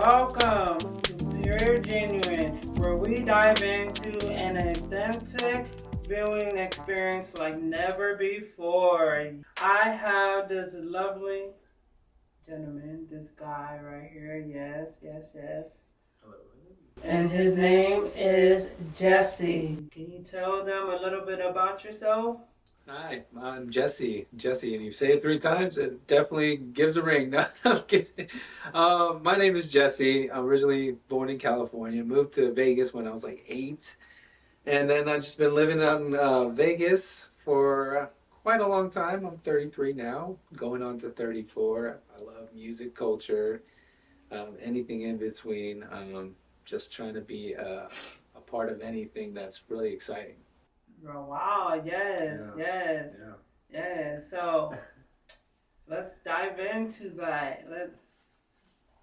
Welcome to Pure Genuine, where we dive into an authentic viewing experience like never before. I have this lovely gentleman, this guy right here. Yes. Hello. And his name is Jessie. Can you tell them a little bit about yourself? Hi, I'm Jessie. Jessie, and you say it 3 times, it definitely gives a ring. No, I'm kidding. My name is Jessie. I'm originally born in California. Moved to Vegas when I was like 8. And then I've just been living out in Vegas for quite a long time. I'm 33 now, going on to 34. I love music, culture, anything in between. Just trying to be a part of anything that's really exciting. Oh, wow, yes. So let's dive into that. Let's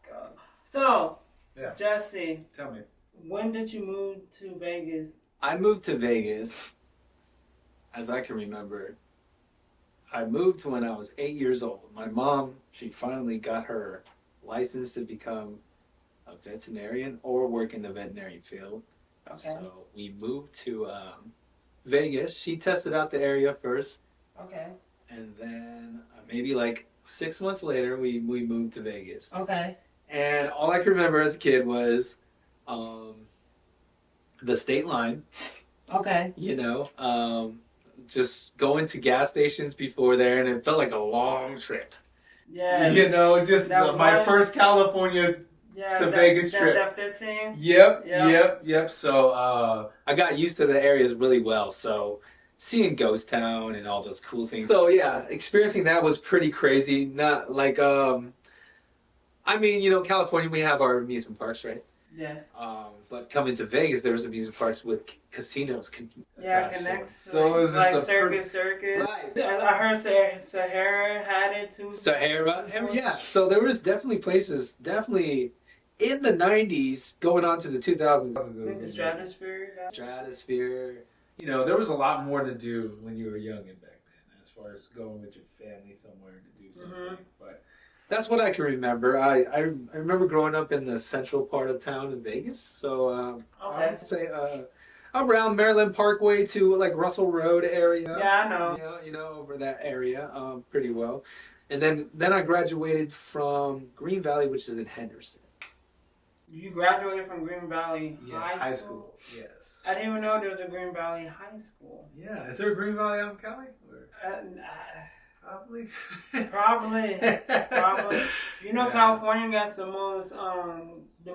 go. So, Yeah. Jesse, Tell me. when did you move to Vegas? I moved to Vegas, as I can remember. I moved when I was 8 years old. My mom, she finally got her license to become a veterinarian or work in the veterinary field. Okay. So we moved to Vegas. She tested out the area first. Okay. And then maybe like 6 months later, we moved to Vegas. Okay. And all I can remember as a kid was the state line. Okay. Just going to gas stations before there, and it felt like a long trip. Yeah. My first California to Vegas trip. That 15? Yep. So I got used to the areas really well. So seeing Ghost Town and all those cool things. So yeah, experiencing that was pretty crazy. Not like California, we have our amusement parks, right? Yes. But coming to Vegas, there was amusement parks with casinos. Connects. So it was like just Circus. Right. I heard Sahara had it too. Sahara, yeah. So there was definitely places, in the 90s, going on to the 2000s. Like the Stratosphere. There was a lot more to do when you were young and back then, as far as going with your family somewhere to do something. Mm-hmm. But that's what I can remember. I remember growing up in the central part of town in Vegas. So I would say around Maryland Parkway to like Russell Road area. Yeah, I know. Over that area pretty well. And then I graduated from Green Valley, which is in Henderson. You graduated from Green Valley High School? Yes. I didn't even know there was a Green Valley High School. Yeah. Is there a Green Valley out in Cali? Probably. Yeah. California got the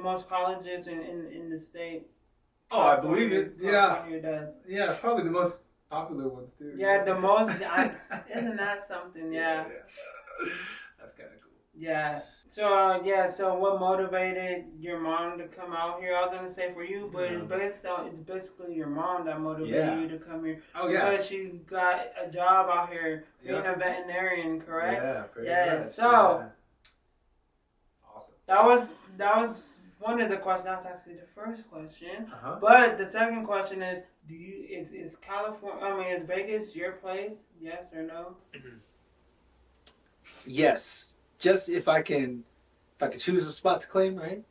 most colleges in the state. Oh, I believe it. California does. Yeah, probably the most popular ones too. Yeah, the most. Isn't that something? Yeah. That's kind of cool. Yeah. So what motivated your mom to come out here? I was gonna say for you, but it's basically your mom that motivated you to come here. Oh yeah. Because she got a job out here being a veterinarian, correct? Yeah, pretty much. So awesome. That was one of the questions. That's actually the first question. Uh-huh. But the second question is, is California? Is Vegas your place? Yes or no? Yes. Just if I can choose a spot to claim, right?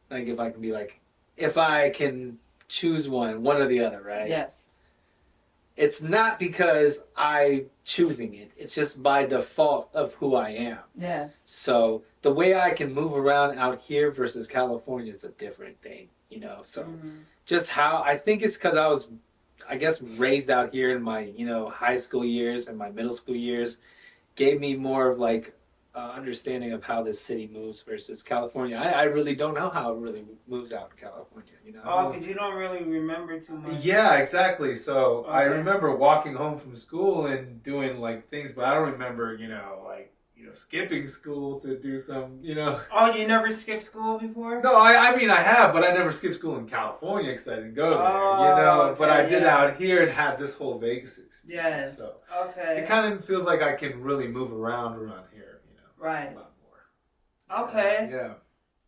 Like if I can choose one or the other, right? Yes. It's not because I'm choosing it. It's just by default of who I am. Yes. So the way I can move around out here versus California is a different thing, So just how I think it's because I was, I guess, raised out here in my, high school years and my middle school years, gave me more of like understanding of how this city moves versus California. I really don't know how it really moves out in California, Oh, because you don't really remember too much. Yeah, exactly. So I remember walking home from school and doing like things, but I don't remember, skipping school to do some, Oh, you never skipped school before? No, I mean I have, but I never skipped school in California because I didn't go there, Okay, but I did out here and had this whole Vegas experience. Yes. So okay. It kind of feels like I can really move around here, Right. a lot more. Okay. Yeah.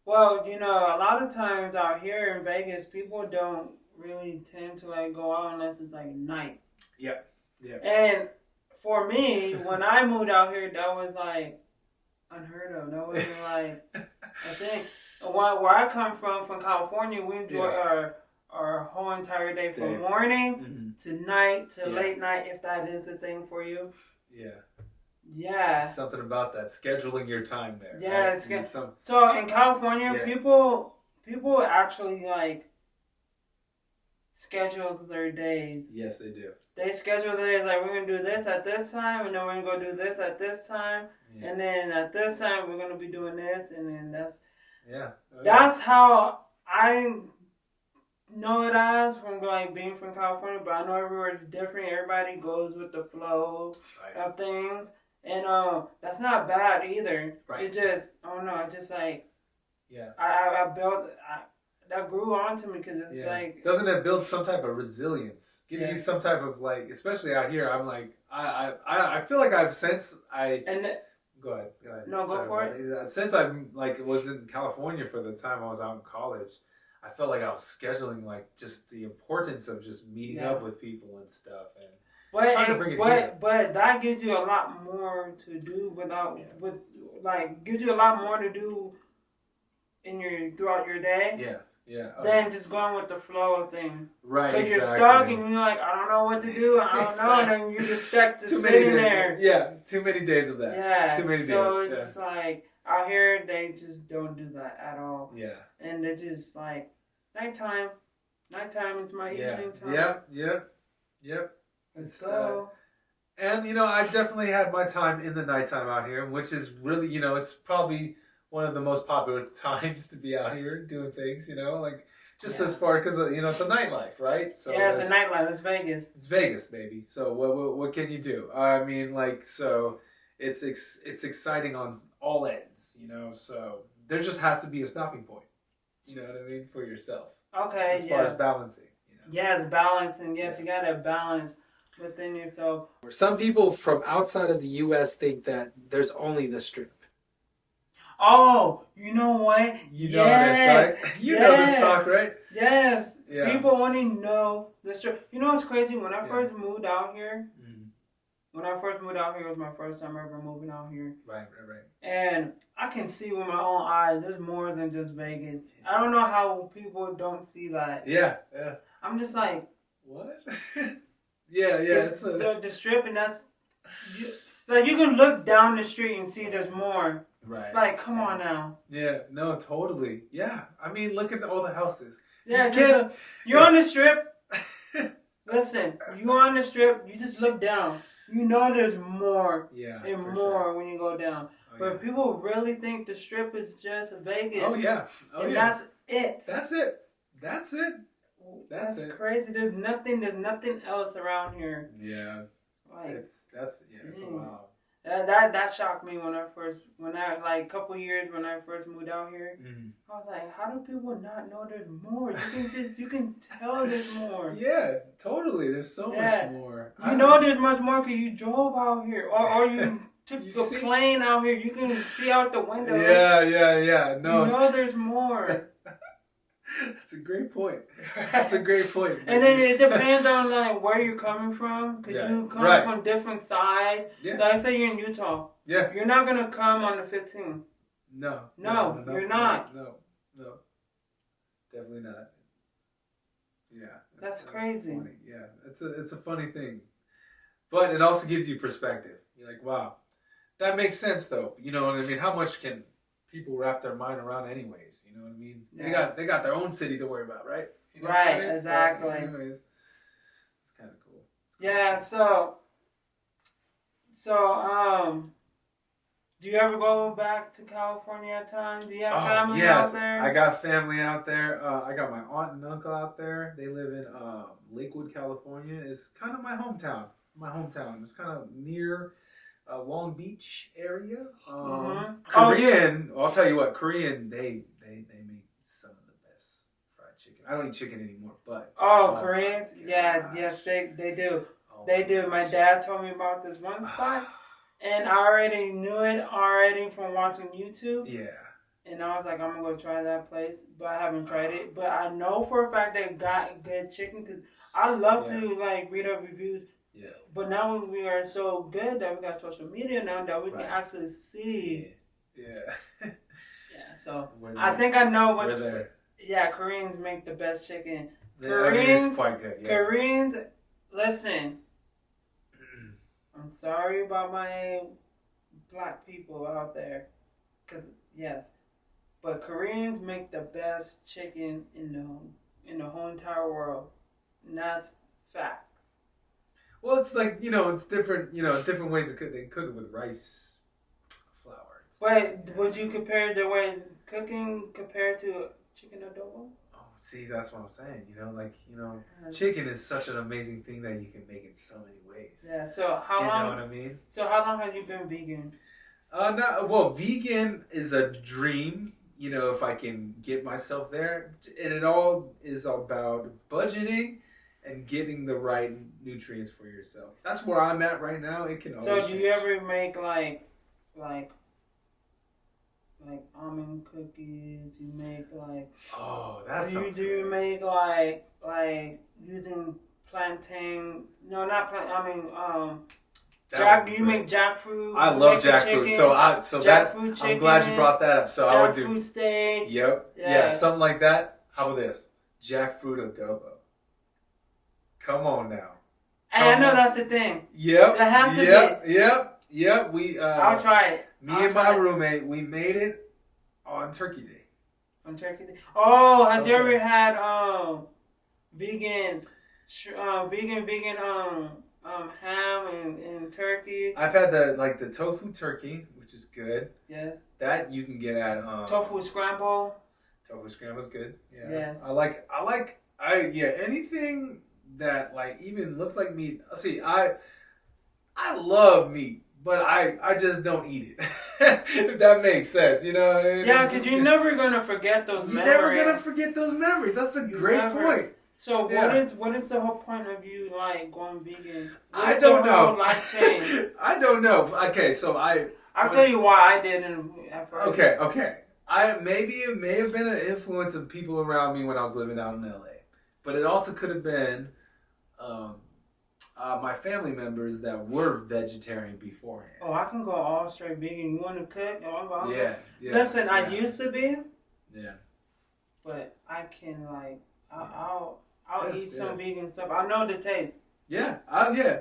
Well, a lot of times out here in Vegas, people don't really tend to go out unless it's night. Yep. And for me, when I moved out here, that was unheard of. That wasn't a thing. Where I come from California, we enjoy our whole entire day from morning to night to late night, if that is a thing for you. Yeah. Yeah. Something about that, scheduling your time there. Yeah. Right? So in California, people actually like schedule their days. Yes, they do. They schedule their days like we're gonna do this at this time, and then we're gonna go do this at this time, and then at this time we're gonna be doing this, and then that's that's how I know it as from like being from California. But I know everywhere is different. Everybody goes with the flow of things, and that's not bad either. Right. It just I don't know. It's just like I built. That grew onto me because it's like... Doesn't it build some type of resilience? Gives you some type of like, especially out here, I'm like, I feel like I've since I... Go ahead. No, go for it. Since I was in California for the time I was out in college, I felt like I was scheduling like just the importance of just meeting up with people and stuff and trying to bring it together. But that gives you a lot more to do gives you a lot more to do throughout your day. Yeah. Than just going with the flow of things. Right. Because you're stuck and you're like, I don't know what to do. I don't know. And then you're just stuck to sitting there. Yeah. Too many days of that. Yeah. Too many days. So it's just like out here they just don't do that at all. Yeah. And they're just like nighttime. Nighttime is my evening time. Yep. Let's go. And I definitely had my time in the nighttime out here, which is really it's probably one of the most popular times to be out here doing things, like just as far because it's a nightlife, right? So it's a nightlife. It's Vegas. It's Vegas, baby. So what can you do? I mean, so it's exciting on all ends, So there just has to be a stopping point, you know what I mean, for yourself. Okay. As far as balancing. Yes, balancing. Yes, you gotta balance within yourself. Some people from outside of the U.S. think that there's only the Strip. Oh, you know what? You know this, right? You know this talk, right? Yes. Yeah. People only know the Strip. You know what's crazy? When I first moved out here, it was my first time ever moving out here. Right. And I can see with my own eyes, there's more than just Vegas. I don't know how people don't see that. Yeah. I'm just like, what? Yeah. The Strip, and that's... you can look down the street and see there's more. Right. Like, come on now. Yeah, no, totally. Yeah. I mean, look at all the houses. Yeah, you're on the Strip. Listen, you're on the Strip, you just look down. You know there's more and more when you go down. But people really think the Strip is just Vegas. Oh, yeah. That's it. That's it. That's crazy. There's nothing else around here. Yeah. Like, it's a wow. That shocked me when I like a couple years when I first moved out here. I was like, how do people not know there's more? You can tell there's more. Yeah, totally. There's so much more. You know there's much more because you drove out here or you took a plane out here. You can see out the window. Yeah. No, you know there's more. That's a great point. And then it depends on like where you're coming from. Because you come from different sides. Yeah. Like say you're in Utah. Yeah. You're not going to come on the 15th. No, you're not. No. Definitely not. Yeah. That's crazy. Funny. Yeah. It's a funny thing. But it also gives you perspective. You're like, wow. That makes sense though. You know what I mean? How much can people wrap their mind around anyways, you know what I mean? Yeah. They got their own city to worry about, right? You know right, what I mean? exactly. So, anyways, it's kind of cool. Yeah, so do you ever go back to California at times? Do you have family out there? I got family out there. I got my aunt and uncle out there. They live in Lakewood, California. It's kind of my hometown. It's kind of near Long Beach area. Korean. I'll tell you what. Korean. They make some of the best fried chicken. I don't eat chicken anymore, but Koreans. Yes, they do. They do. My dad told me about this one spot, and I already knew it from watching YouTube. Yeah. And I was like, I'm gonna go try that place, but I haven't tried it. But I know for a fact they got good chicken because I love to like read up reviews. Yeah. But now we are so good that we got social media now that we can actually see. Yeah. So We're I there. think I know what's. We're there. Yeah, Koreans make the best chicken. I mean, it's quite good. Yeah. Koreans, listen. I'm sorry about my black people out there, cause yes, but Koreans make the best chicken in the whole entire world. And that's facts. Well, it's like, it's different. Different ways to cook. They cook it with rice flour. But would you compare the way cooking compared to chicken adobo? Oh, see, that's what I'm saying. Chicken is such an amazing thing that you can make it so many ways. Yeah. So how long? You know what I mean? So how long have you been vegan? Vegan is a dream. If I can get myself there, and it all is about budgeting and getting the right nutrients for yourself. That's where I'm at right now. It can always So do change. you ever make like almond cookies? You make like Oh, that do sounds you good. make like using plantains? No, not plantain. I mean That would be you great. make jackfruit. I you love make the jackfruit. chicken, jackfruit I'm glad you chicken, brought that up. So I would do. jackfruit steak. Yep. Yeah. Yeah, something like that. How about this? Jackfruit adobo. Come on now. And I Come know on. that's the thing. Yep. That has to Yep. We I'll try it. me I'll and try my it. roommate, we made it on Turkey Day. On Turkey Day. Oh, have So you ever good. had vegan ham and turkey? I've had the tofu turkey, which is good. Yes. That you can get at Tofu scramble. Tofu scramble's good. Yeah. Yes. Anything that like even looks like meat. See, I love meat, but I just don't eat it. If that makes sense, you know what I mean? Yeah, It's because just- you're never gonna forget those you're memories. never gonna forget those memories. That's a You great never. point. So Yeah. what is the whole point of you like going vegan? I What's don't the whole know. Life change. I don't know. Okay, so I'll tell you why I didn't at first. Okay. It may have been an influence of people around me when I was living out in LA, but it also could have been my family members that were vegetarian beforehand. Oh, I can go all straight vegan. You want to cook? Oh, I'll go. Yeah. Listen, I yeah, used to be, Yeah. but I can like I'll Yes, eat some yeah. vegan stuff. I know the taste. Yeah.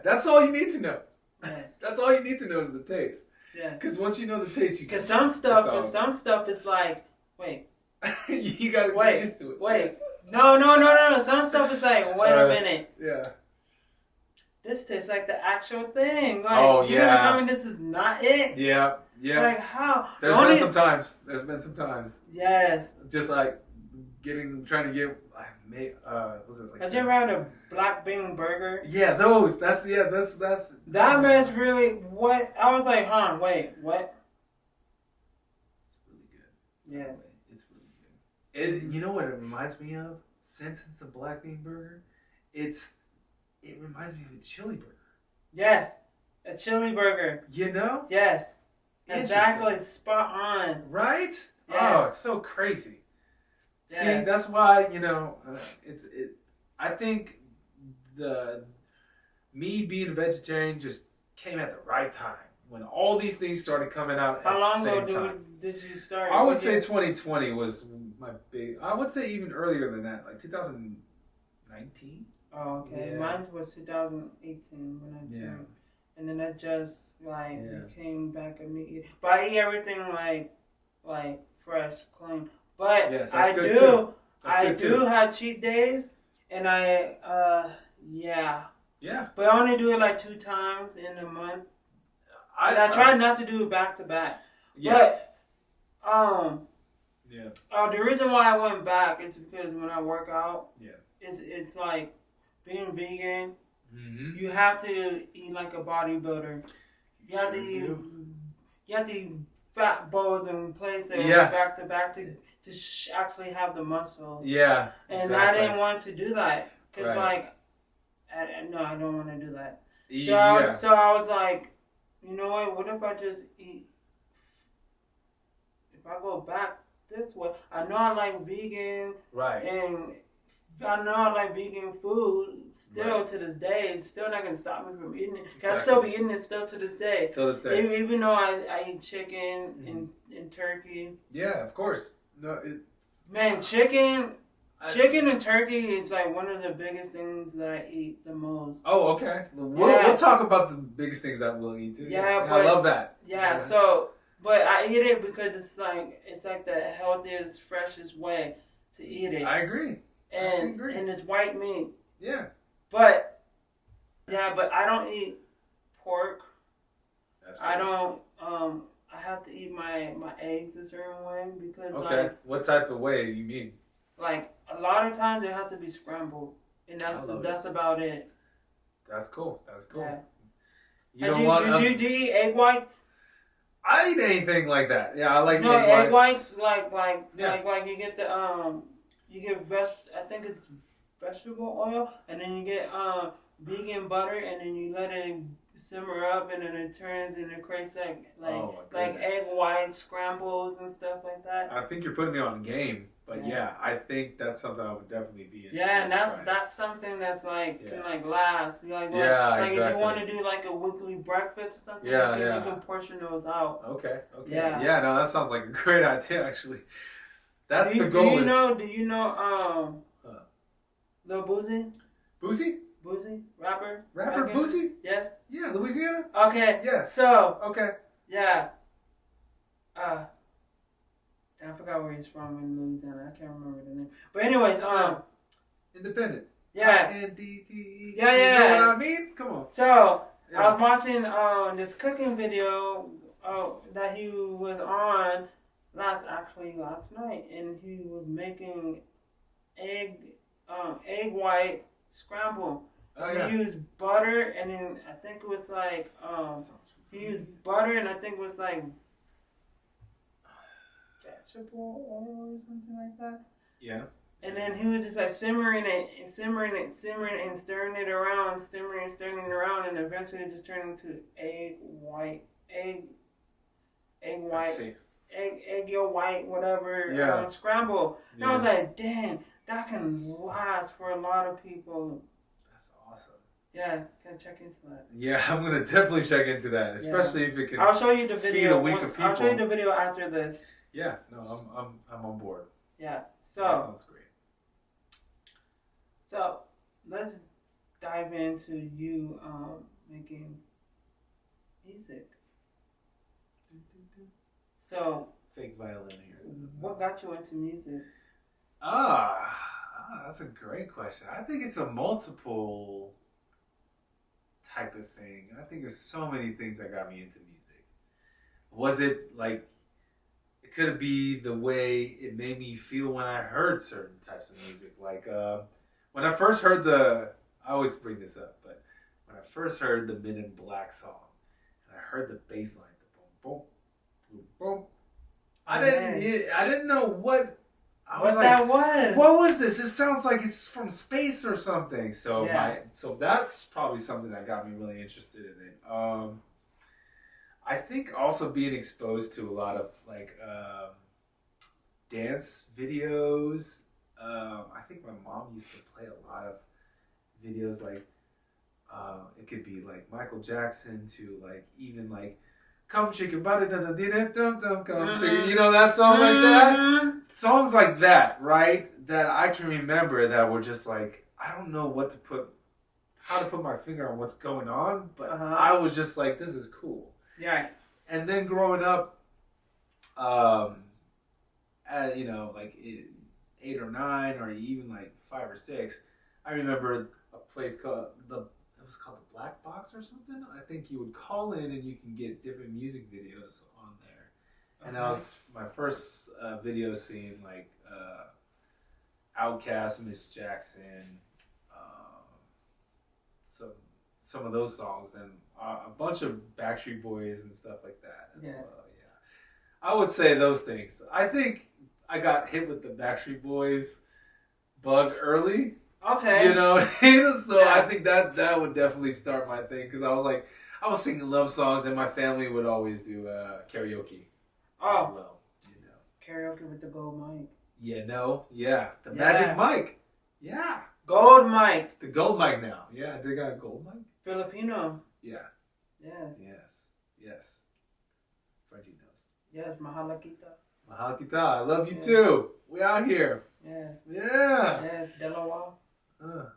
That's all you need to know. Yes. That's all you need to know is the taste. Yeah. Because once you know the taste, you can. Because some stuff is like, wait, you gotta Wait, get used to it. wait. No. Some stuff is like, wait a minute. Yeah. This tastes like the actual thing. Like, Oh, you're gonna yeah. tell me this is not it? Yeah. Like how? There's Only- been some times. Yes. Just like trying to get. Was it like? Have you ever had a black bean burger? Yeah, those. That's. That man's really what? I was like, wait, what? It's really good. Yes. It's really good. You know what it reminds me of? Since it's a black bean burger, it reminds me of a chili burger. Yes. A chili burger. You know? Yes. Exactly. Interesting. Spot on. Right? Yes. Oh, it's so crazy. Yes. See, that's why I think me being a vegetarian just came at the right time when all these things started coming out How at long the same ago time. did you start? I would say 2020 was my big. I would say even earlier than that, like 2019. Oh, okay. Yeah. Mine was 2018 when I turned. Yeah. And then I just like Yeah. came back immediately. But I eat everything like fresh, clean. But Yes, that's I good do too. That's I good do too. have cheat days, and yeah. Yeah. But I only do it like 2 times in a month. And I try not to do it back to back. Yeah. But Yeah. the reason why I went back is because when I work out, Yeah. it's like being vegan. Mm-hmm. You have to eat like a bodybuilder. You have to Sure eat. do. You have to eat fat bowls and places Yeah. back to back to actually have the muscle. Yeah. And I exactly. didn't want to do that because Right. no, I don't want to do that. So Yeah. I was like, you know what? What if I just eat? If I go back this way, I know I like vegan Right. and I know I like vegan food still to this day. It's still not gonna stop me from eating it. I still be eating it still to this day. Till this day. Even though I eat chicken and turkey. Yeah, of course. No, it's Man, chicken and turkey is like one of the biggest things that I eat the most. Oh, okay. We'll talk about the biggest things that we'll eat too. Yeah, I love that. Yeah, so but I eat it because it's like the healthiest, freshest way to eat it. I agree. And it's white meat. Yeah. But I don't eat pork. That's I don't I have to eat my eggs a certain way because okay. What type of way do you mean? Like a lot of times they have to be scrambled, and that's about it. That's cool. That's cool. Yeah. You don't want. Do you eat egg whites? I eat anything like that. Yeah, I like egg whites. Like you get the you get I think it's vegetable oil, and then you get vegan butter, and then you let it simmer up, and then it turns and it creates like egg white scrambles and stuff like that. I think you're putting me on game, but yeah, I think that's something I would definitely be in. Yeah, and that's something that's like can like last. Like exactly. if you want to do like a weekly breakfast or something, you can portion those out. Okay. Yeah. No, that sounds like a great idea actually. That's the goal. Do you know Lil Boosie? Boosie? Boosie? Rapper Boosie? Yes. Yeah, Louisiana? Okay. Yes. So okay. Yeah. I forgot where he's from in Louisiana. I can't remember the name. But anyways, Independent. Yeah. INDPE. Yeah. You know what I mean? Come on. So I was watching this cooking video that he was on last night, and he was making egg white scramble. He used butter, and then I think it was like he used butter, and I think it was like vegetable oil or something like that. Yeah. And then he was just like simmering it, and stirring it around, and eventually it just turned into egg white, egg yolk white, whatever, scramble. And I was like, dang, that can last for a lot of people. That's awesome. Yeah, can check into that. Yeah, I'm gonna definitely check into that, especially if it can. I'll show you the video. Feed a week of people. I'll show you the video after this. Yeah, no, I'm on board. Yeah, so that sounds great. So let's dive into you making music. So fake violin here. What got you into music? That's a great question. I think it's a multiple type of thing. I think there's so many things that got me into music. Was it like, it could be the way it made me feel when I heard certain types of music. Like when I first heard I always bring this up, but when I first heard the Men in Black song, and I heard the bass line, the boom, boom, boom, boom, I didn't know what. That was. What was this? It sounds like it's from space or something. So so that's probably something that got me really interested in it. I think also being exposed to a lot of like dance videos. I think my mom used to play a lot of videos like it could be like Michael Jackson to like even like come shake your body, come shake, you know that song like that. Songs like that, right? That I can remember that were just like, I don't know how to put my finger on what's going on, but I was just like, this is cool. Yeah. And then growing up, you know, like 8 or 9 or even like 5 or 6, I remember a place called it was called the Black Box or something. I think you would call in and you can get different music videos on there. And that was my first video seeing like Outkast, Miss Jackson, some of those songs, and a bunch of Backstreet Boys and stuff like that as well. Yeah, I would say those things. I think I got hit with the Backstreet Boys bug early. Okay. You know what I mean? So I think that would definitely start my thing, because I was singing love songs, and my family would always do karaoke as well. You know, karaoke with the gold mic. The magic mic. Yeah. Gold mic. The gold mic now. Yeah, they got a gold mic? Filipino. Yeah. Yes. Yes. Frenchie knows. Yes, mahala kita. Mahal kita. I love you too. We out here. Yes. Yeah. Yes, dalawa. I don't know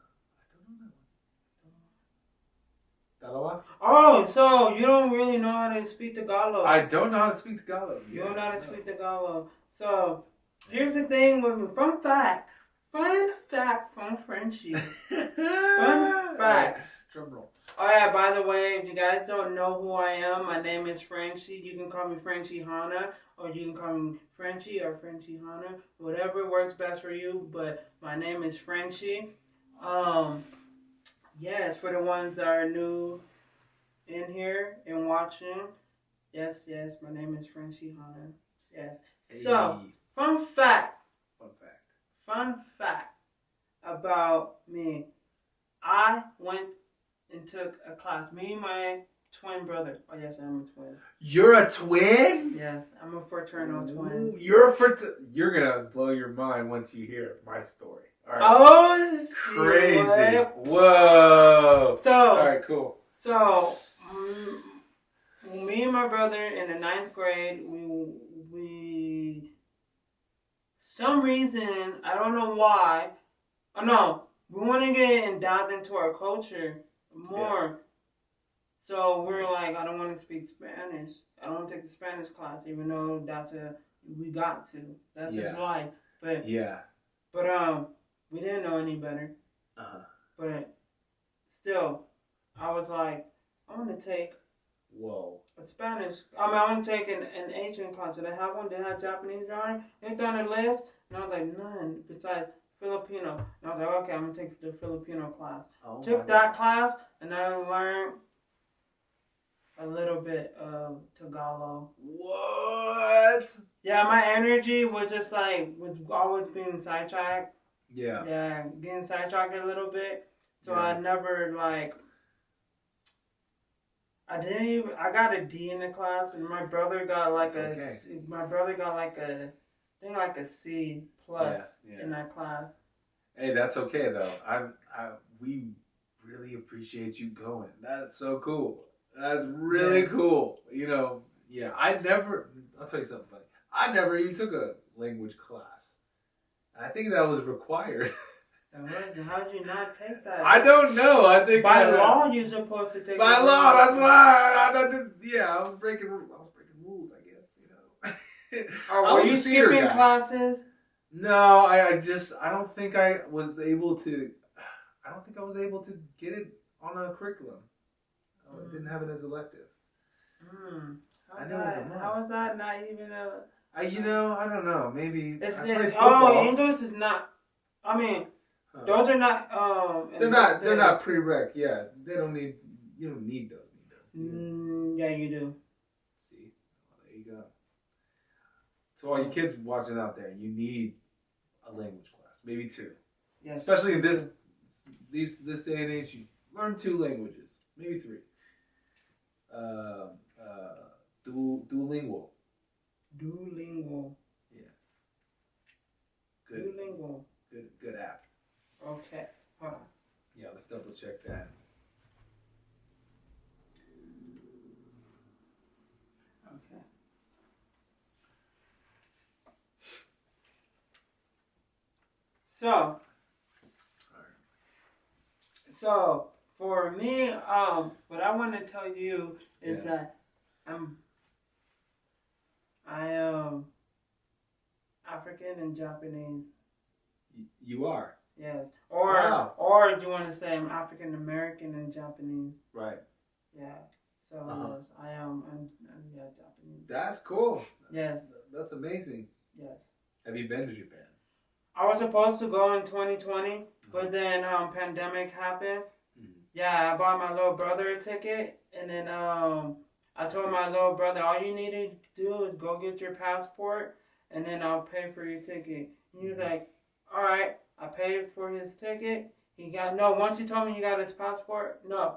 that one. Dalawa? Oh, so you don't really know how to speak Tagalog. I don't know how to speak Tagalog. You don't know how to speak Tagalog. So, here's the thing with me. Fun fact from Frenchie. Fun fact. Drum roll. Oh yeah, by the way, if you guys don't know who I am, my name is Frenchie. You can call me Frenchie Hana, or you can call me Frenchie or Frenchie Hana. Whatever works best for you, but my name is Frenchie. Yes, for the ones that are new in here and watching. Yes, my name is Frenchie Hana. Yes. Hey. So, fun fact about me. I went and took a class. Me and my twin brother. Oh yes, I'm a twin. You're a twin? Yes, I'm a fraternal twin. Ooh, you're gonna blow your mind once you hear my story. All right. Oh, Crazy. Whoa. So, all right, cool. So, me and my brother in the 9th grade, we some reason, I don't know why. Oh no, we want to get endowed into our culture more. Yeah. So we're like, I don't want to speak Spanish. I don't want to take the Spanish class, even though we got to. That's just life. But we didn't know any better. But still, I was like, I want to take a Spanish. I want to take an Asian class. Did I have one? Did I have Japanese drawing? Looked on the list, and I was like, none besides Filipino. And I was like, okay, I'm going to take the Filipino class. Took that class, and I learned a little bit of Tagalog. What? Yeah, my energy was just was always being sidetracked. Yeah. Yeah, getting sidetracked a little bit. So I never I got a D in the class, and my brother got a C plus in that class. Hey, that's okay though. We really appreciate you going. That's so cool. That's really cool. I'll tell you something funny. I never even took a language class. I think that was required. How did you not take that? I don't know. I think by law you're supposed to take. By law, that's why. I was breaking rules. I guess Were you skipping classes? No, I don't think I was able to. I don't think I was able to get it on a curriculum. I didn't have it as elective. How is that not even a? I don't know. Maybe English is not. I mean, those are not. They're not prereq. Yeah, they don't need. You don't need those. Yeah, you do. See, there you go. So all you kids watching out there, you need a language class, maybe 2. Yes. Especially in this day and age, you learn 2 languages, maybe 3. Duolingo. Yeah. Good. Duolingo. Good app. Okay. Hold on. Yeah, let's double check that. Okay. So for me, what I want to tell you is that I am African and Japanese. You are? Yes. Or do you want to say I'm African American and Japanese? Right. Yeah. So yes, I am. I'm Japanese. That's cool. Yes. That's amazing. Yes. Have you been to Japan? I was supposed to go in 2020, but then pandemic happened. Yeah, I bought my little brother a ticket, and then I told my little brother, all you need to do is go get your passport, and then I'll pay for your ticket. And he was like, all right. I paid for his ticket. Once he told me he got his passport, I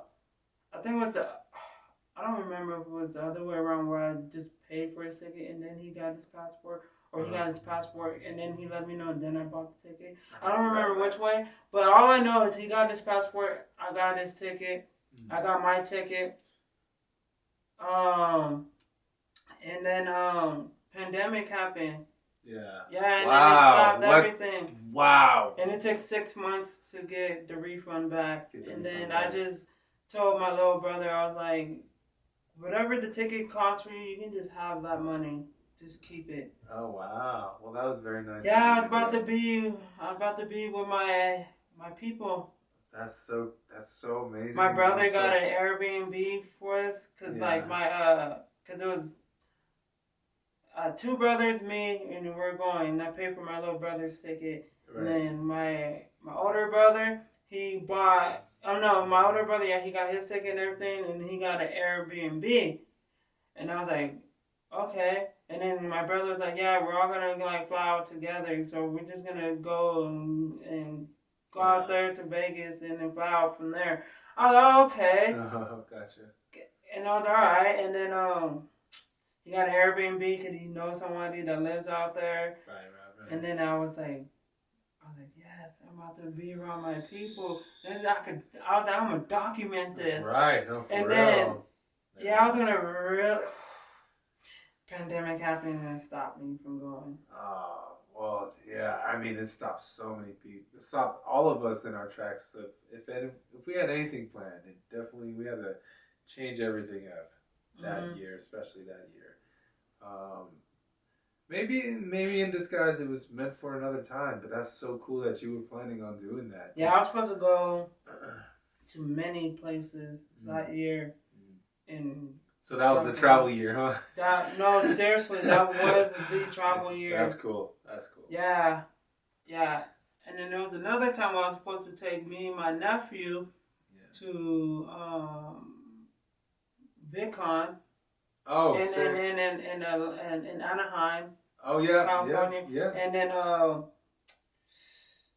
think it was I don't remember if it was the other way around where I just paid for his ticket and then he got his passport, or he got his passport, and then he let me know, and then I bought the ticket. I don't Right, remember right. which way, but all I know is he got his passport, I got his ticket, I got my ticket. And then pandemic happened. Yeah. Yeah, and Wow, then it stopped what- everything. Wow. And it took 6 months to get the refund back. Get the And refund then back. I just told my little brother, I was like, whatever the ticket costs for you, you can just have that money. Just keep it. Oh wow. Well, that was very nice. Yeah, I was about to be with my people. That's so amazing. My brother I'm so- got an Airbnb for us, cause Yeah. cause it was 2 brothers, me, and we're going. And I paid for my little brother's ticket. Right. And then my older brother, he bought. Oh no, my older brother, yeah, he got his ticket and everything, and he got an Airbnb. And I was like, okay. And then my brother was like, yeah, we're all gonna like fly out together, so we're just gonna go and go out there to Vegas and then fly out from there. I was like, okay. Oh, gotcha. And I was all right. And then he got an Airbnb because he knows somebody that lives out there. Right. And then I was like, yes, I'm about to be around my people. And I'm gonna document this. Right. No, for And real. then, yeah, I was gonna really. Pandemic happened and it stopped me from going. Well, yeah. I mean, it stopped so many people. It stopped all of us in our tracks. So if we had anything planned, we had to change everything up that year, especially that year. Maybe in disguise it was meant for another time, but that's so cool that you were planning on doing that. Yeah, I was supposed to go to many places that year, and so that was the travel year, huh? No, seriously, that was the travel year. That's cool. Yeah. And then there was another time I was supposed to take me and my nephew to VidCon. Oh, in Anaheim. Oh yeah, California. yeah. And then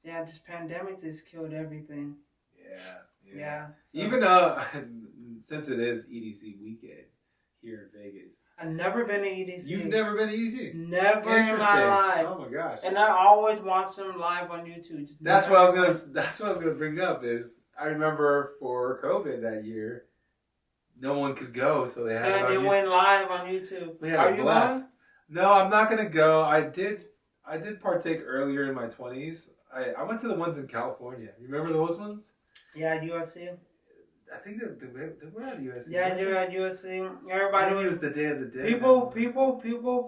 this pandemic just killed everything. Yeah. So. Even since it is EDC weekend here in Vegas. I've never been to EDC. You've never been to EDC? Never in my life. Oh my gosh. And I always watch them live on YouTube. That's what I was gonna bring up. Is I remember for COVID that year, no one could go, so they had. So they went live on YouTube. We had Are a you blast. going? No, I'm not gonna go. I did partake earlier in my 20s. I went to the ones in California. You remember those ones? Yeah, USC. I think they were at USC. Yeah, you're at USC. Everybody Maybe it was the Day of the Dead. People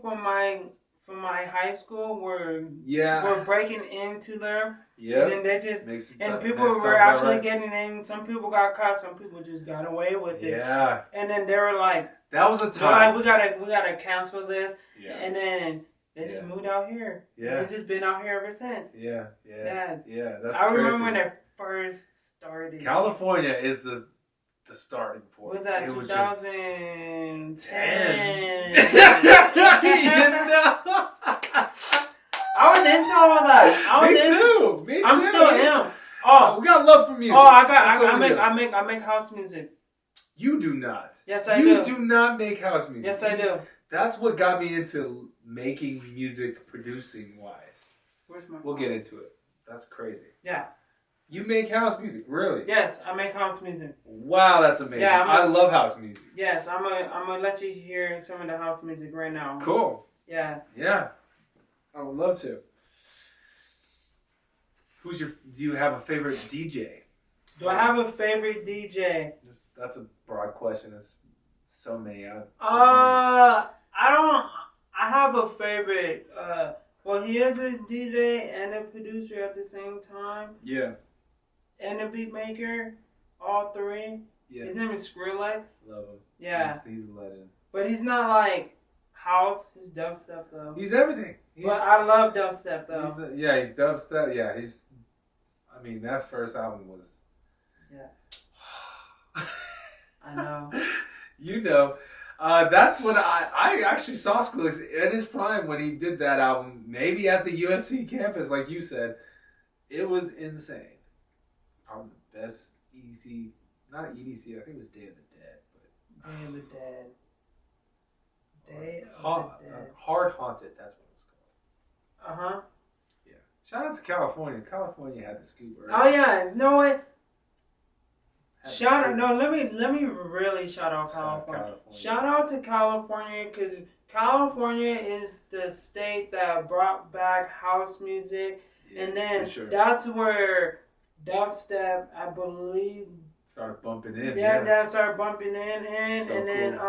from my high school were breaking into there. Yeah. And then they just people were actually getting in. Some people got caught. Some people just got away with it. Yeah. And then they were like, that was a time. Like, we gotta cancel this. Yeah. And then they just moved out here. Yeah. It's just been out here ever since. Yeah. That's I crazy. remember when it first started. California is the starting point. Was that it 2010? I was into all that. Me too. I'm still am. Oh, we got love for music. Oh, I make house music. You do not. Yes, I do. You do not make house music. Yes, I do. That's what got me into making music, producing wise. Where's my? We'll get into it. That's crazy. Yeah. You make house music, really? Yes, I make house music. Wow, that's amazing. Yeah, I love house music. Yes, I'm gonna let you hear some of the house music right now. Cool. Yeah. Yeah. I would love to. Do you have a favorite DJ? Do I have a favorite DJ? That's a broad question. It's so many. I don't. I have a favorite. Well, he is a DJ and a producer at the same time. Yeah. And a beat maker, all three. Yeah. His name is Skrillex. Love him. Yeah. He's a legend. But he's not like house. He's dubstep though. He's everything. But I love dubstep though. He's dubstep. Yeah, I mean, that first album was. Yeah. I know. You know. That's when I actually saw Skrillex in his prime when he did that album. Maybe at the USC campus, like you said. It was insane. Probably the best EDC. Not EDC. I think it was Day of the Dead. But Day of the Dead. Day of the Dead. Hard Haunted. That's what it was called. Uh-huh. Yeah. Shout out to California. California had the scoop early. Oh yeah, you know what? Had the Shout out, scoop. no, let me really shout out California. Shout out to California because California is the state that brought back house music, Yeah, and then for sure. that's where dubstep, I believe, Started bumping in. that started bumping in, So and then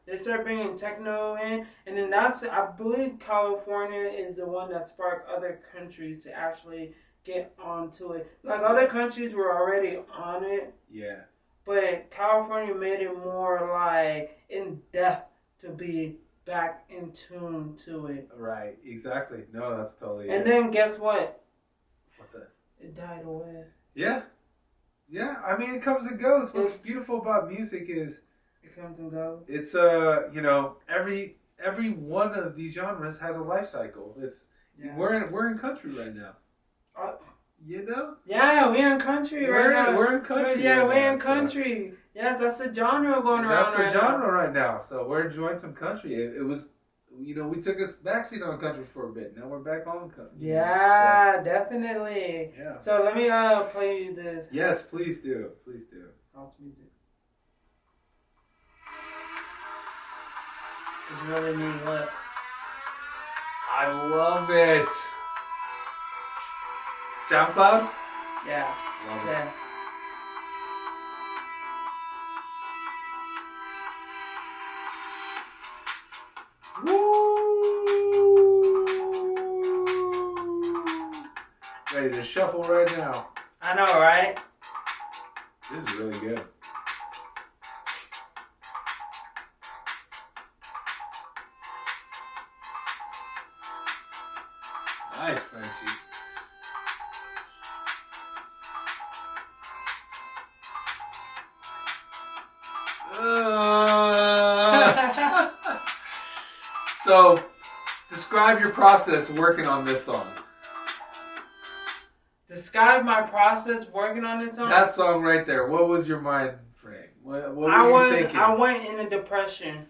they started bringing techno in, and then I believe California is the one that sparked other countries to actually get onto it. Like other countries were already on it, Yeah. but California made it more like in depth to be back in tune to it. Right. Exactly. No, that's totally. And it. then guess what? What's that? It died away. Yeah. Yeah. I mean, it comes and goes. What's beautiful about music is It comes and goes. it's every one of these genres has a life cycle. It's Yeah. we're in country right now. Uh, You know. Yeah, we're in country right now. We're in country. Yeah, right we're now, in country. Yes, that's the genre going around. That's the right genre now. right now. So we're enjoying some country. It was, we took a backseat on country for a bit. Now we're back on country. Yeah, definitely. So, yeah. So let me play you this Yes, please do. Please do. house music. It's really neat. Look. I love it. SoundCloud? Yeah. Love it. Yes. Woo! Ready to shuffle right now. I know, right? This is really good. Nice, Frenchie. So, describe your process working on this song. Describe my process working on this song. That song right there. What was your mind frame? What were you thinking? I went in a depression,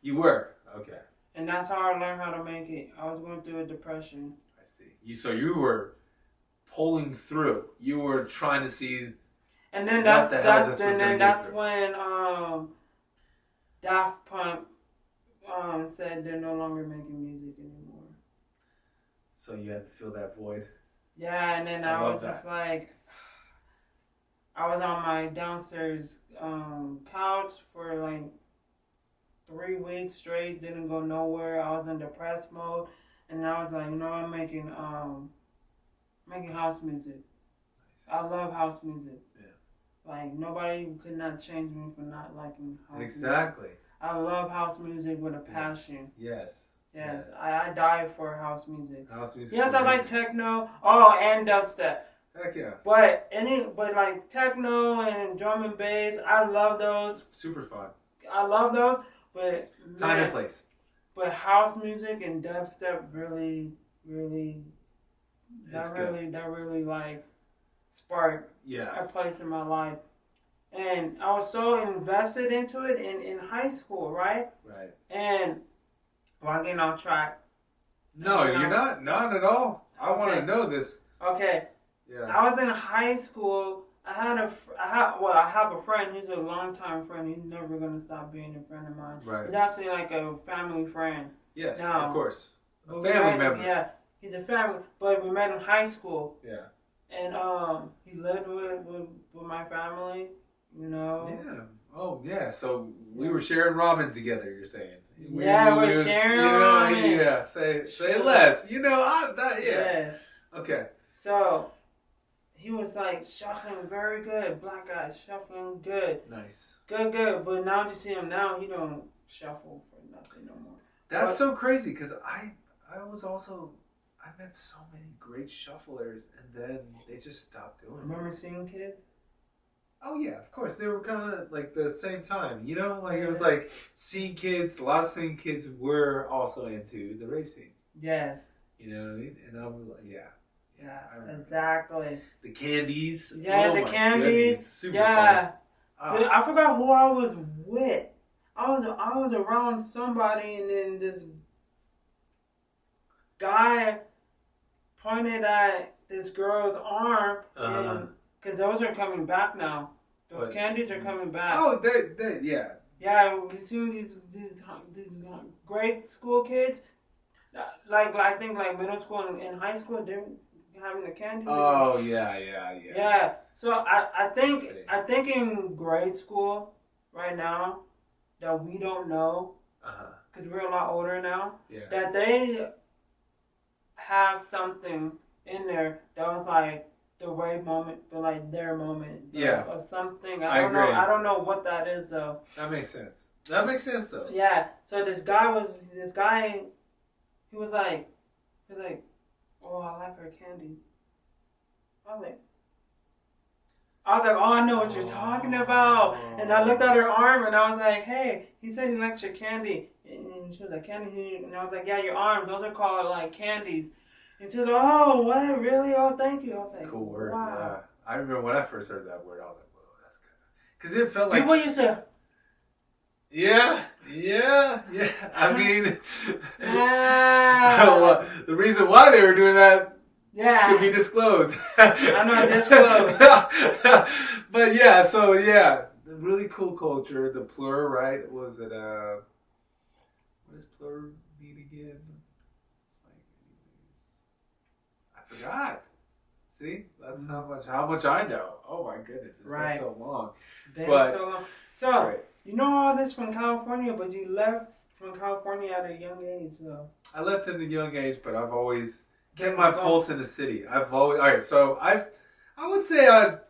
You were? Okay. and that's how I learned how to make it. I was going through a depression. I see. So you were pulling through. You were trying to see. And then What the hell this was gonna get that's through. when Daft Punk said they're no longer making music anymore. So you had to fill that void. Yeah, and then I I love was that. just like, I was on my downstairs couch for like 3 weeks straight, didn't go nowhere. I was in depressed mode, and I was like, I'm making house music. I love house music. Yeah. Like nobody could not change me for not liking house music. Exactly. I love house music with a passion. Yes. Yes, I die for house music. House music. Yes, is I like amazing. techno. Oh, and dubstep. Heck yeah. But like techno and drum and bass, I love those. Super fun. I love those. But Time man, and place. but house music and dubstep really It's good. that really like sparked Yeah. a place in my life. And I was so invested into it in high school, right? Right. And well, getting off track. No, You know? you're not. Not at all. I want Okay. to know this. Okay, Yeah. I was in high school. I have a friend. He's a longtime friend. He's never gonna stop being a friend of mine. Right. He's actually like a family friend. Yes. No. Of course. A But we family met- member. Yeah, he's a family. But we met in high school, Yeah. and he lived with my family. Yeah. Oh, yeah. So we were sharing ramen together. You're saying? Yeah, we're sharing ramen. Yeah. Say less. Yeah. Yes. Okay. So he was like shuffling very good. Black guy shuffling good. Nice. Good. But now you see him now, he don't shuffle for nothing no more. That's But- so crazy because I met so many great shufflers and then they just stopped doing it. Remember Seeing Kids? Oh yeah, of course. They were kind of like the same time, Like it was like Scene Kids. A lot of Scene Kids were also into the rave scene. Yes. You know what I mean? And I'm like, yeah. Yeah, I remember. exactly. The Candies. Yeah, Oh the my Candies. goodness, super Yeah. fun. Ah, Dude, I forgot who I was with. I was around somebody, and then this guy pointed at this girl's arm, and because those are coming back now. Those candies are coming back. Oh, they yeah. Yeah, you see these grade school kids, like I think like middle school and high school, they're having the candies. Oh yeah. Yeah. So I think in grade school right now that we don't know because we're a lot older now that they have something in there that was like the right moment, but like their moment of something. I don't agree. know. I don't know what that is though. That makes sense. That makes sense though. Yeah. So this guy, he was like, oh, I like her candies. I was like, oh, I know what you're talking about. And I looked at her arm and I was like, hey, he said he likes your candy. And she was like, candy? And I was like, yeah, your arms, those are called like candies. And she was like, oh, what? Really? Oh, thank you. I was That's like, a cool word. wow. Yeah. I remember when I first heard that word, I was like, whoa, that's good. Because it felt like. People used to. Yeah. I mean, Yeah. the reason why they were doing that Yeah. could be disclosed. I know, disclosed. But yeah, so yeah, really cool culture. The plur, right? Was it what does plur mean again? It's like, I forgot. See, that's how much I know. Oh my goodness, it's been so long. So you know all this from California, but you left from California at a young age, though. I left at a young age, but I've always kept my pulse in the city. I've always so I would say I'd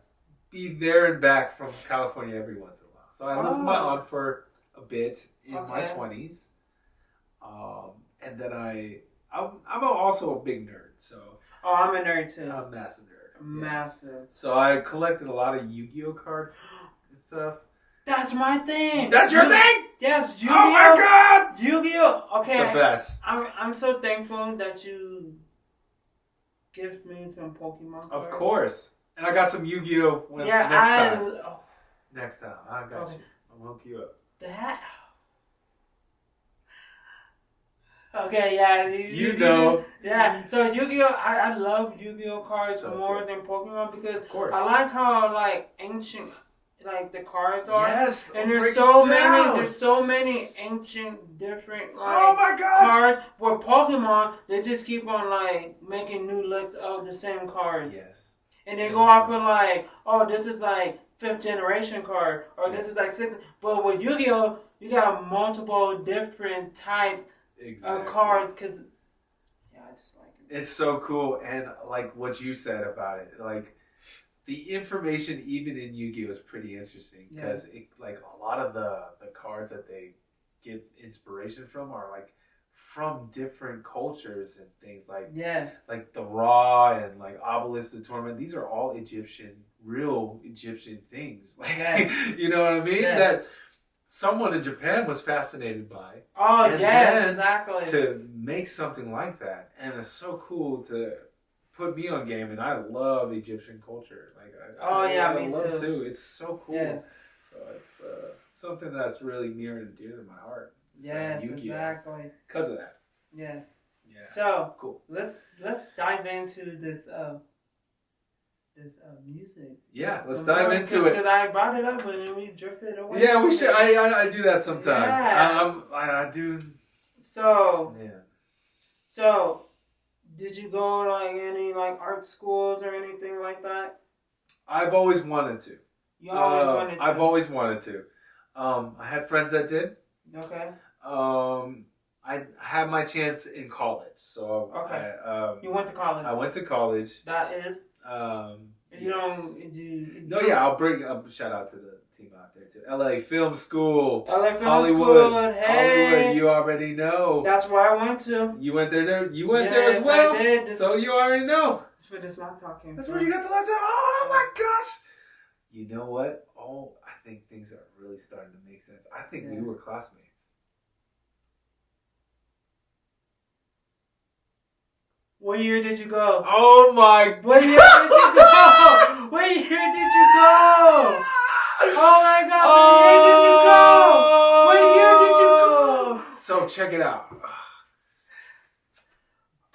be there and back from California every once in a while. So I lived with my aunt for a bit in my 20s, and then I'm also a big nerd. So I'm a nerd too. I'm a massive nerd. Massive. Yeah. So I collected a lot of Yu-Gi-Oh cards and stuff. That's my thing. That's your thing? Yes, Yu-Gi-Oh. Oh my god! Yu-Gi-Oh. Okay. It's the best. I'm so thankful that you give me some Pokemon cards. Of course. And I got some Yu-Gi-Oh next time. Next time. I got you. I'll hook you up. That. Okay, yeah. You know. Yeah, so Yu-Gi-Oh! I love Yu-Gi-Oh cards more than Pokemon because I like how like ancient like the cards are. Yes, and there's so many ancient different like cards. Where Pokemon, they just keep on like making new looks of the same cards. Yes. And they go off with like, oh, this is like 5th generation card, or this is like 6th. But with Yu-Gi-Oh, you got multiple different types of cards because I just like it. It's so cool, and like what you said about it, like the information even in Yu-Gi-Oh is pretty interesting because like a lot of the cards that they get inspiration from are like from different cultures and things like like the Ra and like Obelisk the Torment. These are all real Egyptian things. Like you know what I mean? That someone in Japan was fascinated by. Oh, yes, exactly. To make something like that. And it's so cool to put me on game. And I love Egyptian culture. Like I me love too. It's so cool. Yes. So it's something that's really near and dear to my heart. Yes, exactly. Because of that. Yes. Yeah. So cool. Let's dive into this music. Yeah, let's dive into it. Because I brought it up and then we drifted away. Yeah, we should. I do that sometimes. Yeah. I do. So. Yeah. So, did you go to like any like art schools or anything like that? I've always wanted to. You always wanted to. I've always wanted to. I had friends that did. Okay. I had my chance in college, so you went to college. I went to college. That is. You don't. I'll bring a shout out to the team out there too. LA Film School. Hollywood. Hey. Hollywood. You already know. That's where I went to. You went there. You went there as well. I did. So you already know. That's for this laptop came. That's where you got the laptop. Oh my gosh. You know what? Oh, I think things are really starting to make sense. I think we were classmates. What year did you go? Oh my! What year did you go? What year did you go? Oh my God! What year did you go? So check it out.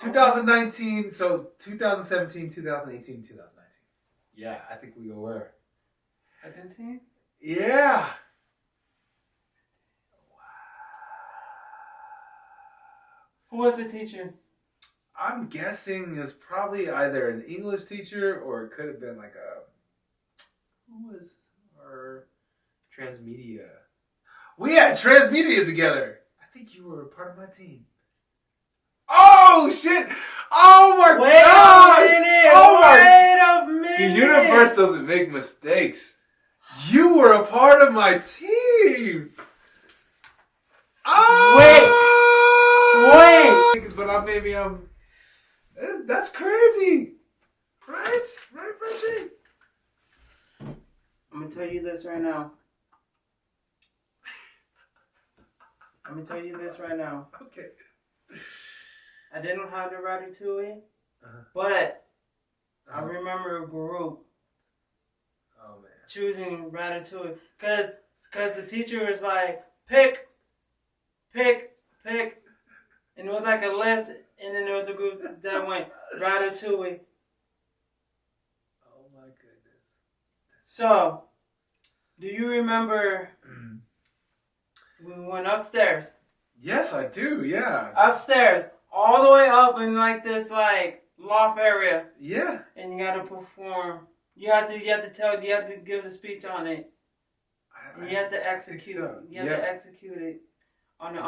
2019, so 2017, 2018, 2019. Yeah, I think we were. 17? Yeah. Who was the teacher? I'm guessing it was probably either an English teacher or it could have been like who was our transmedia? We had transmedia together. I think you were a part of my team. Oh shit! Oh my gosh! Wait a minute! The universe doesn't make mistakes. You were a part of my team. Oh! Wait! But I'm. That's crazy, right? Right, Reggie? I'm gonna tell you this right now. Okay. I didn't have the Ratatouille, but I remember a group Oh man. choosing Ratatouille because the teacher was like, pick, and it was like a list, and then there was a group that went Ratatouille. Oh my goodness. So, do you remember when we went upstairs? Yes, I do. Yeah. Upstairs, all the way up in like this like loft area, Yeah. and you got to perform. You have to give the speech on it. And you have to execute. so. You have to execute it on the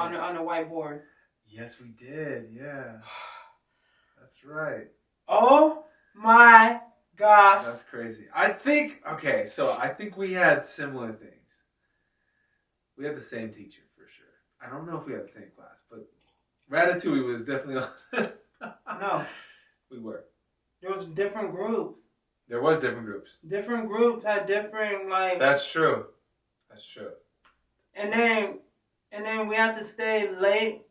whiteboard. Yes, we did. Yeah. That's right. Oh my gosh! That's crazy. I think we had similar things. We had the same teacher for sure. I don't know if we had the same class, but Ratatouille was definitely on. No, We were. there was different groups. There was different groups. Different groups had different like. That's true. That's true. And then we had to stay late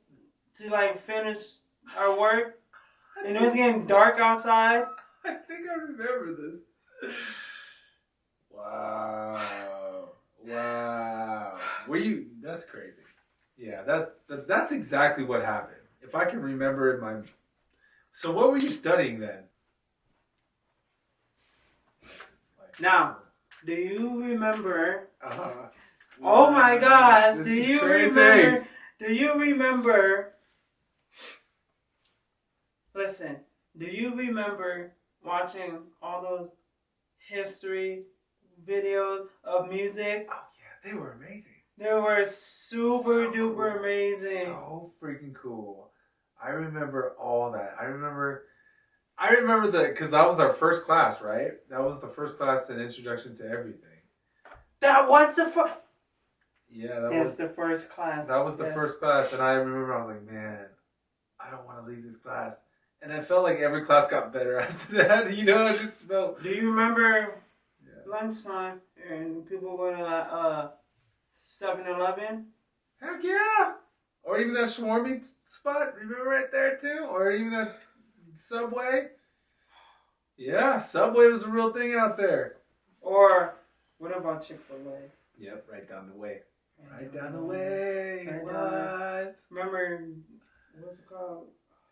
to like finish our work. And it was getting dark outside. I think I remember this. Wow. Were you? That's crazy. Yeah, that's exactly what happened. If I can remember in my. So what were you studying then? Now, do you remember? Uh-huh. Oh my gosh! This Do is you crazy. remember? Do you remember? Listen. Do you remember watching all those history videos of music? Oh yeah, they were amazing. They were super duper amazing. So freaking cool. I remember all that. I remember because that was our first class, right? That was the first class in Introduction to Everything. That was the first. Yeah, that Yes, was the first class. That was the first class, and I remember I was like, man, I don't want to leave this class. And I felt like every class got better after that. You know, I just felt. Do you remember lunchtime and people go to that 7-Eleven? Heck yeah! Or even that shawarma spot, remember right there too? Or even that Subway. Yeah, Subway was a real thing out there. Or what about Chick-fil-A? Yep, right down the way. Right down the way. What? Remember, what's it called?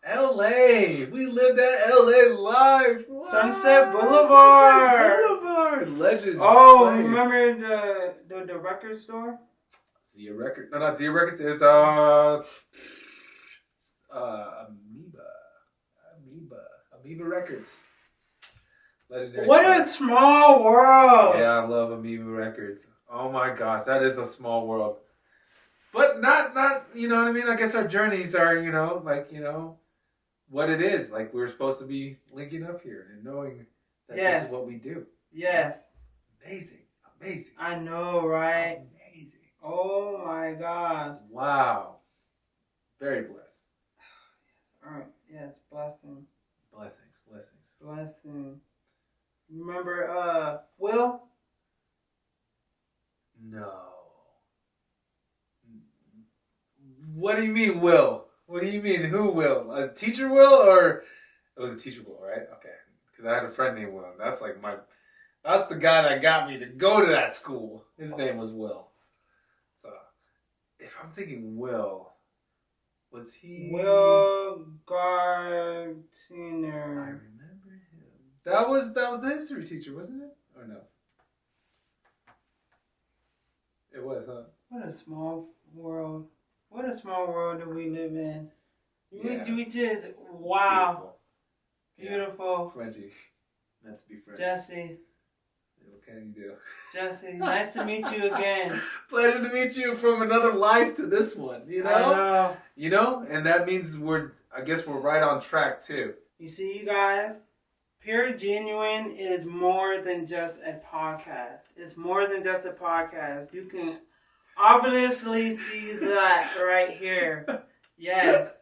LA. We lived at LA life. What? Sunset Boulevard. Sunset Boulevard. Legend. Oh, place. remember the record store? Zia Records. No, not Zia Records. It's Amoeba Records. Legendary. What a small world. Yeah, I love Amoeba Records. Oh my gosh, that is a small world. But not you know what I mean? I guess our journeys are, what it is. Like we're supposed to be linking up here and knowing that this is what we do. Yes. Amazing. I know, right? Amazing. Oh my gosh. Wow. Very blessed. Alright, yes, blessing. Blessings. Remember, Will? No. What do you mean, Will? What do you mean, who will? A teacher will, or it was a teacher will, right? Okay, because I had a friend named Will. That's like that's the guy that got me to go to that school. His name was Will. So, if I'm thinking Will, Was he? Will I Gardner. remember him. That was the history teacher, wasn't it? Or no? It was, huh? What a small world. What a small world that we live in. Yeah. We just, It's wow. beautiful. Beautiful. Frenchie. Meant to be friends. Jesse. What can you do? Jesse, nice to meet you again. Pleasure to meet you from another life to this one, you know? I know. You know? And that means I guess we're right on track too. You see, you guys, Pure Genuine is more than just a podcast. It's more than just a podcast. You can obviously see that right here. Yes.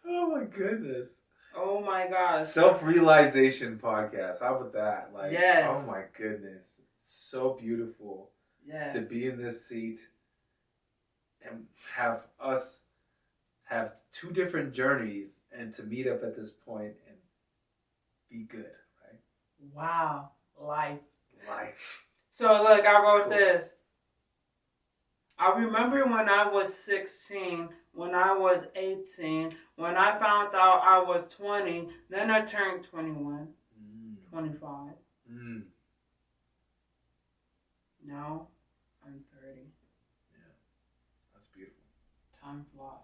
Oh my goodness. Oh my gosh. Self-realization podcast. How about that? Like, yes. Oh my goodness. It's so beautiful Yes. to be in this seat and have us have two different journeys and to meet up at this point and be good, right? Wow. Life. So look, I wrote Cool. this. I remember when I was 16, when I was 18, when I found out I was 20, then I turned 21, 25. Now I'm 30. Yeah. That's beautiful. Time flies.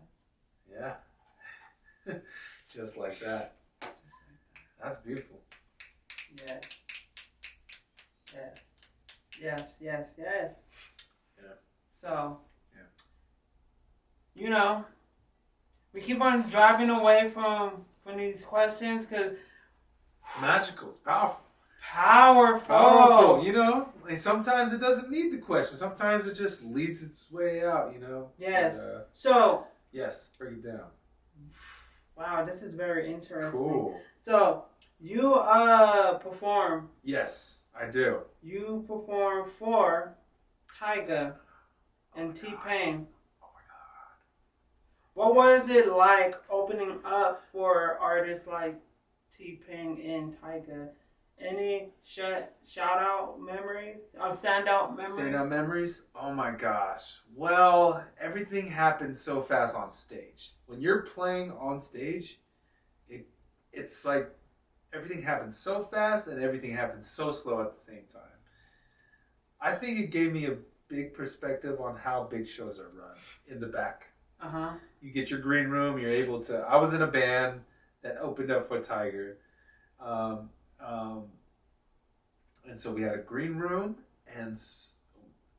Yeah. Just like that. Just like That's beautiful. that. Yes. Yes. Yes. Yes. Yes. Yeah. So. Yeah. You know, we keep on driving away from these questions because It's magical. It's powerful. powerful. You know, like sometimes it doesn't need the question. Sometimes it just leads its way out, you know? Yes. But, So, yes, break it down. wow, this is very interesting. Cool. So, you perform. Yes, I do. You perform for Tyga and T-Pain. Oh my God. What was it like opening up for artists like T-Pain and Tyga? Any shout out memories? Standout memories? Standout memories? Oh my gosh. Well, everything happens so fast on stage. When you're playing on stage, it's like everything happens so fast and everything happens so slow at the same time. I think it gave me a big perspective on how big shows are run in the back. Uh-huh. You get your green room, you're able to... I was in a band that opened up for Tiger. And so we had a green room, and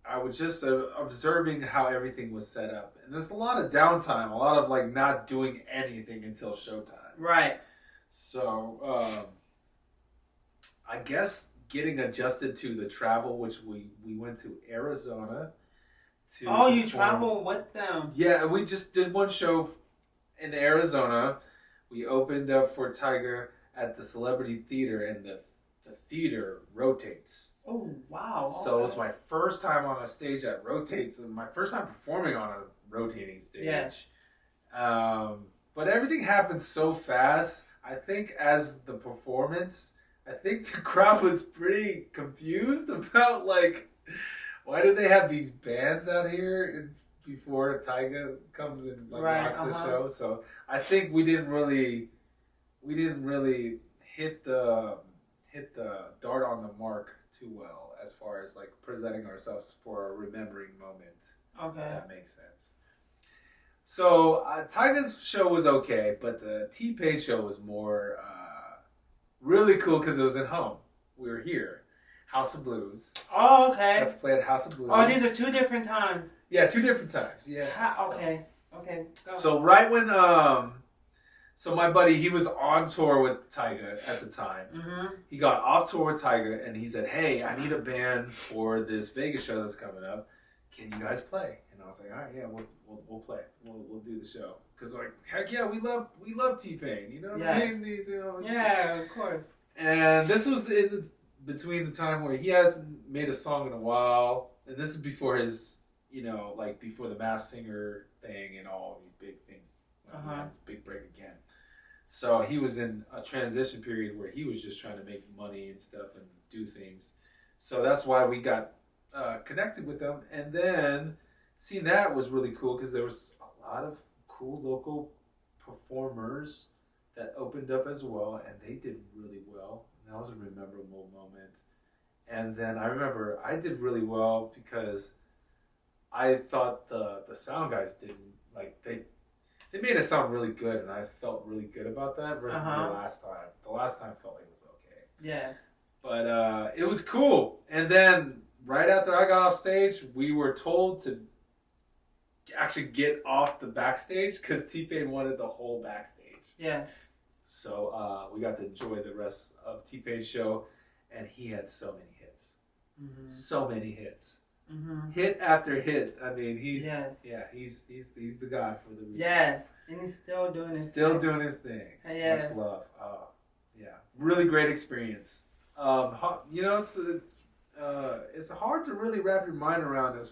I was just observing how everything was set up. And there's a lot of downtime, a lot of like not doing anything until showtime. Right. So I guess getting adjusted to the travel, which we went to Arizona to Oh, you perform. travel with them. Yeah, we just did one show in Arizona. We opened up for Tiger at the Celebrity Theater, and the theater rotates. Oh, wow. So it was my first time on a stage that rotates, and my first time performing on a rotating stage. Yes. But everything happened so fast. I think as the performance, I think the crowd was pretty confused about like, why do they have these bands out here before Tyga comes and like rocks the show? So I think we didn't really hit the dart on the mark too well as far as like presenting ourselves for a remembering moment. Okay. If that makes sense. So Tyga's show was okay, but the T-Pain show was more really cool because it was at home. We were here, House of Blues. Oh, okay. Got to play at House of Blues. Oh, these are two different times. Yeah, 2 different times. Yeah. Okay. Okay. Go. So right when so my buddy, he was on tour with Tyga at the time. Mm-hmm. He got off tour with Tyga, and he said, "Hey, I need a band for this Vegas show that's coming up. Can you guys play?" And I was like, "All right, yeah, we'll play. We'll do the show." Because like, heck yeah, we love T-Pain. You know what I mean? Yeah, of course. And this was between the time where he hasn't made a song in a while, and this is before his, like before the Masked Singer thing and all these big things. His big break again. So he was in a transition period where he was just trying to make money and stuff and do things. So that's why we got connected with them. And then seeing that was really cool because there was a lot of cool local performers that opened up as well, and they did really well. And that was a memorable moment. And then I remember I did really well because I thought the sound guys didn't like they made it sound really good, and I felt really good about that versus the last time. The last time felt like it was okay. Yes. But it was cool. And then right after I got off stage, we were told to actually get off the backstage because T-Pain wanted the whole backstage. Yes. So we got to enjoy the rest of T-Pain's show, and he had so many hits. Mm-hmm. So many hits. Mm-hmm. Hit after hit. I mean, he's the guy for the week. Yes, and he's still doing his doing his thing. Yes. Much love. Yeah, really great experience. You know, it's hard to really wrap your mind around as